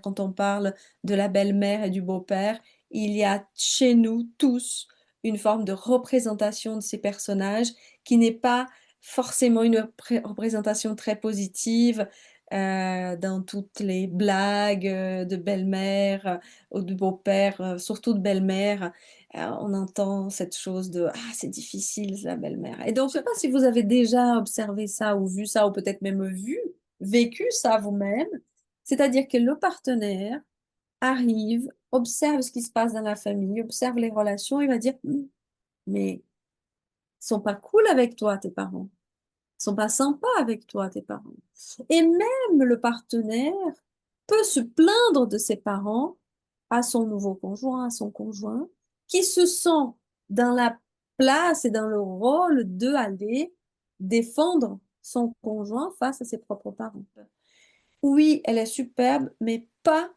quand on parle de la belle-mère et du beau-père, il y a chez nous tous une forme de représentation de ces personnages qui n'est pas forcément une représentation très positive, dans toutes les blagues, de belle-mère, ou de beau-père, surtout de belle-mère, on entend cette chose de: «Ah, c'est difficile la belle-mère» et donc je ne sais pas si vous avez déjà observé ça ou vu ça ou peut-être même vécu ça vous-même. C'est-à-dire que le partenaire arrive, observe ce qui se passe dans la famille, observe les relations, il va dire: «Mmh, mais ils sont pas cool avec toi tes parents, ils sont pas sympas avec toi tes parents» et même le partenaire peut se plaindre de ses parents à son nouveau conjoint, à son conjoint, qui se sent dans la place et dans le rôle d'aller défendre son conjoint face à ses propres parents. Oui, elle est superbe, mais pas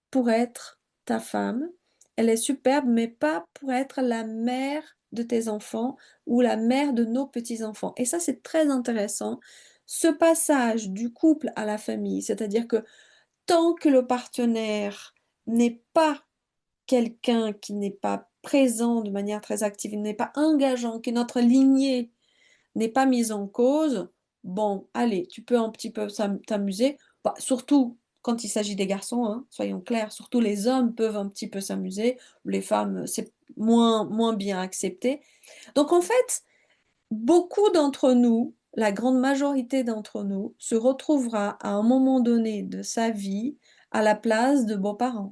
pour être ta femme. Elle est superbe, mais pas pour être la mère de tes enfants ou la mère de nos petits-enfants. Et ça, c'est très intéressant. Ce passage du couple à la famille, c'est-à-dire que tant que le partenaire n'est pas quelqu'un qui n'est pas présent de manière très active, n'est pas engageant, que notre lignée n'est pas mise en cause, bon, allez, tu peux un petit peu t'amuser. Bah, surtout quand il s'agit des garçons, hein, soyons clairs, surtout les hommes peuvent un petit peu s'amuser, les femmes, c'est moins bien accepté. Donc en fait, beaucoup d'entre nous, la grande majorité d'entre nous, se retrouvera à un moment donné de sa vie à la place de beaux-parents.